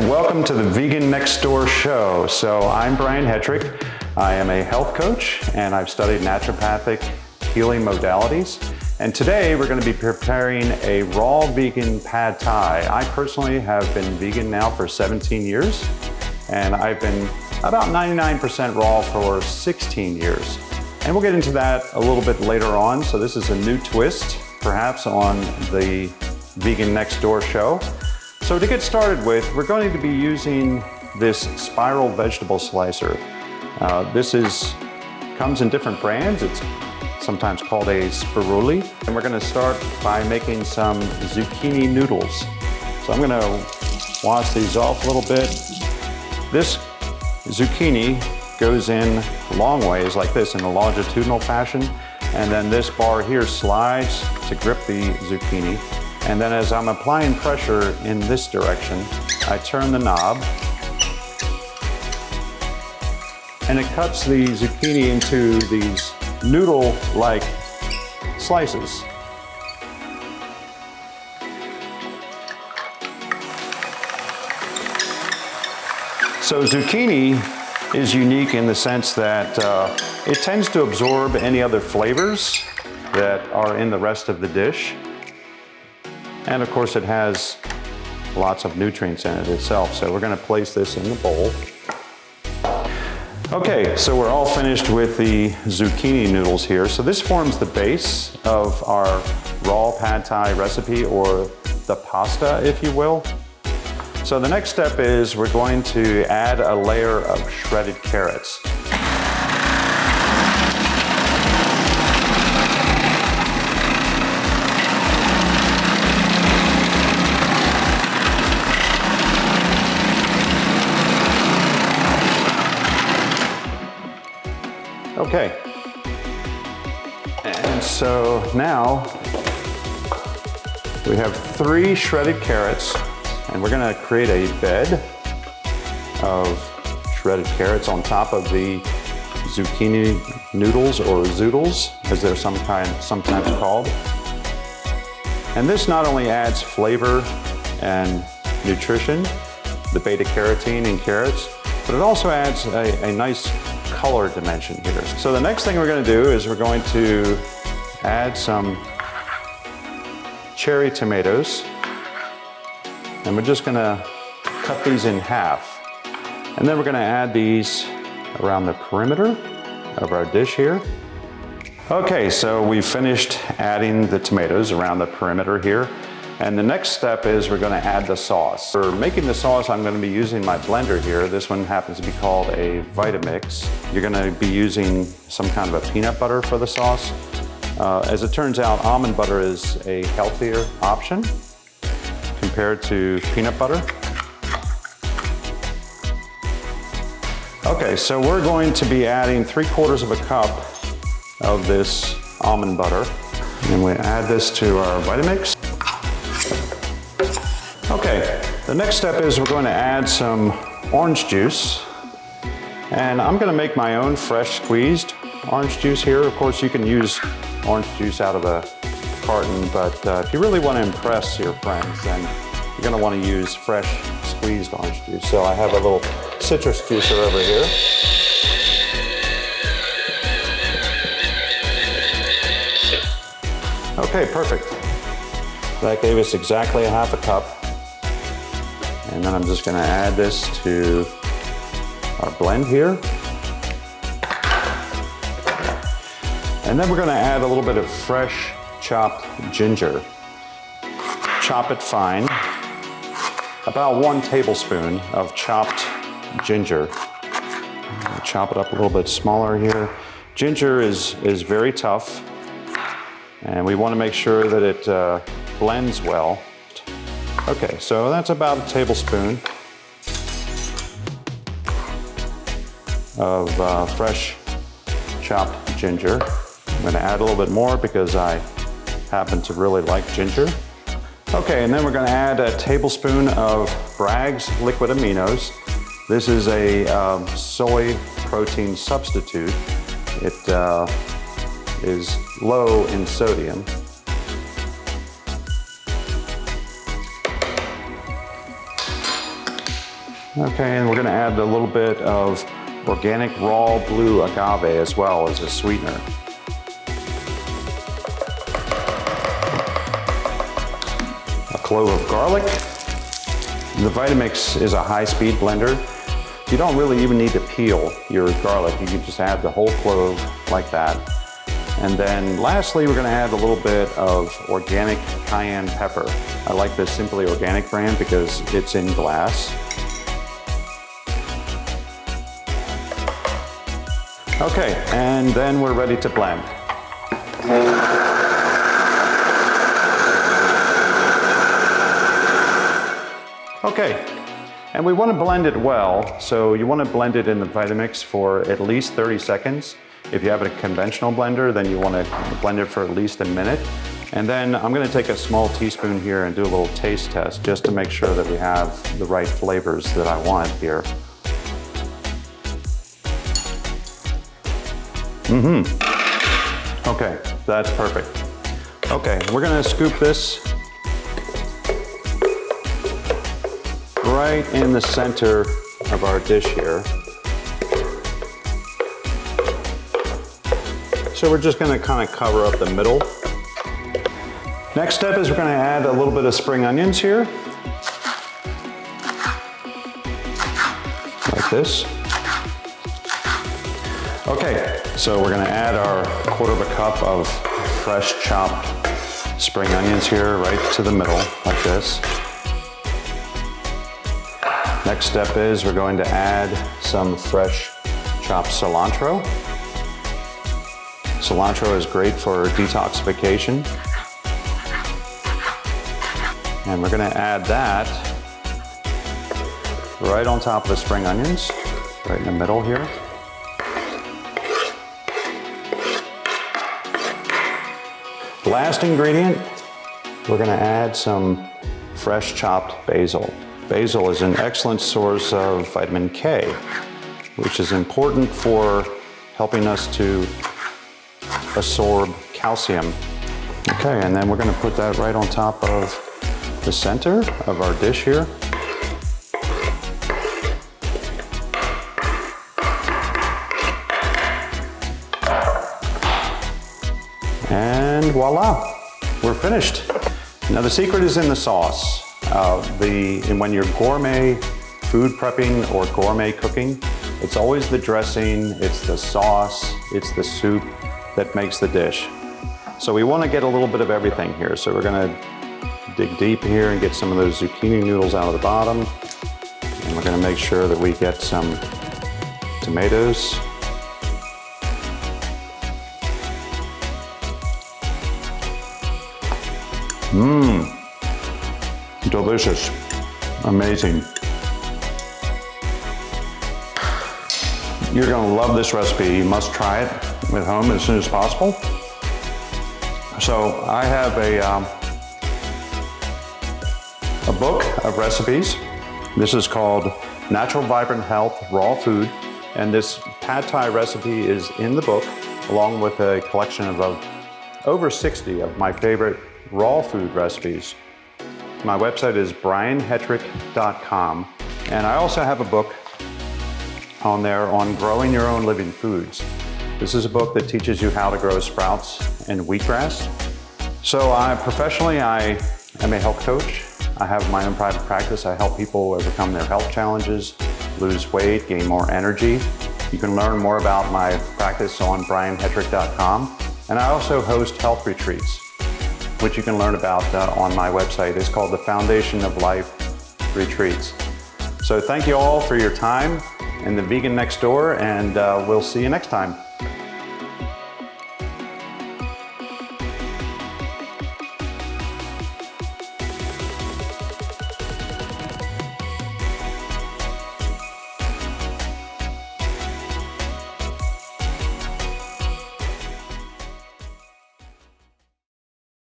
and welcome to the Vegan Next Door show. So I'm Brian Hetrich. I am a health coach and I've studied naturopathic healing modalities. And today we're going to be preparing a raw vegan pad thai. I personally have been vegan now for 17 years and I've been about 99% raw for 16 years. And we'll get into that a little bit later on. So this is a new twist perhaps on the Vegan Next Door show. So to get started with, we're going to be using this spiral vegetable slicer. This comes in different brands. It's sometimes called a Spirooli. And we're gonna start by making some zucchini noodles. So I'm gonna wash these off a little bit. This zucchini goes in long ways like this in a longitudinal fashion. And then this bar here slides to grip the zucchini. And then as I'm applying pressure in this direction, I turn the knob and it cuts the zucchini into these noodle-like slices. So zucchini is unique in the sense that it tends to absorb any other flavors that are in the rest of the dish. And of course it has lots of nutrients in it itself. So we're gonna place this in the bowl. Okay, so we're all finished with the zucchini noodles here. So this forms the base of our raw pad thai recipe, or the pasta, if you will. So the next step is we're going to add a layer of shredded carrots. Okay, and so now we have 3 shredded carrots, and we're gonna create a bed of shredded carrots on top of the zucchini noodles, or zoodles, as they're sometimes called. And this not only adds flavor and nutrition, the beta carotene in carrots, but it also adds a nice color dimension here. So the next thing we're going to do is we're going to add some cherry tomatoes, and we're just going to cut these in half. And then we're going to add these around the perimeter of our dish here. Okay, so we've finished adding the tomatoes around the perimeter here. And the next step is we're going to add the sauce. For making the sauce, I'm going to be using my blender here. This one happens to be called a Vitamix. You're going to be using some kind of a peanut butter for the sauce. As it turns out, almond butter is a healthier option compared to peanut butter. Okay, so we're going to be adding 3/4 of a cup of this almond butter. And we add this to our Vitamix. Okay, the next step is we're going to add some orange juice. And I'm going to make my own fresh squeezed orange juice here. Of course, you can use orange juice out of a carton, but if you really want to impress your friends, then you're going to want to use fresh squeezed orange juice. So I have a little citrus juicer over here. Okay, perfect. That gave us exactly 1/2 cup. And then I'm just going to add this to our blend here. And then we're going to add a little bit of fresh chopped ginger. Chop it fine. About 1 tablespoon of chopped ginger. Chop it up a little bit smaller here. Ginger is very tough, and we want to make sure that it blends well. Okay, so that's about 1 tablespoon of fresh chopped ginger. I'm going to add a little bit more because I happen to really like ginger. Okay, and then we're going to add 1 tablespoon of Bragg's liquid aminos. This is a soy protein substitute. It is low in sodium. Okay, and we're gonna add a little bit of organic raw blue agave as well as a sweetener. A clove of garlic. The Vitamix is a high-speed blender. You don't really even need to peel your garlic. You can just add the whole clove like that. And then lastly, we're gonna add a little bit of organic cayenne pepper. I like the Simply Organic brand because it's in glass. Okay, and then we're ready to blend. Okay, and we want to blend it well, so you want to blend it in the Vitamix for at least 30 seconds. If you have a conventional blender, then you want to blend it for at least a minute. And then I'm going to take a small teaspoon here and do a little taste test just to make sure that we have the right flavors that I want here. Okay, that's perfect. Okay, we're going to scoop this right in the center of our dish here. So we're just going to kind of cover up the middle. Next step is we're going to add a little bit of spring onions here. Like this. Okay, so we're going to add our 1/4 cup of fresh chopped spring onions here right to the middle like this. Next step is we're going to add some fresh chopped cilantro. Cilantro is great for detoxification. And we're going to add that right on top of the spring onions, right in the middle here. Last ingredient, we're going to add some fresh chopped basil. Basil is an excellent source of vitamin K, which is important for helping us to absorb calcium. Okay, and then we're going to put that right on top of the center of our dish here. And voila, we're finished. Now the secret is in the sauce. When you're gourmet food prepping or gourmet cooking, it's always the dressing, it's the sauce, it's the soup that makes the dish. So we want to get a little bit of everything here. So we're going to dig deep here and get some of those zucchini noodles out of the bottom. And we're going to make sure that we get some tomatoes. Delicious, amazing. You're gonna love this recipe. You must try it at home as soon as possible. So I have a book of recipes. This is called Natural Vibrant Health Raw Food. And this pad thai recipe is in the book, along with a collection of over 60 of my favorite raw food recipes. My website is brianhetrich.com, and I also have a book on there on growing your own living foods. This is a book that teaches you how to grow sprouts and wheatgrass. So professionally, I am a health coach. I have my own private practice. I help people overcome their health challenges, lose weight, gain more energy. You can learn more about my practice on brianhetrich.com. And I also host health retreats, which you can learn about on my website. It's called the Foundation of Life Retreats. So thank you all for your time in the Vegan Next Door, and we'll see you next time.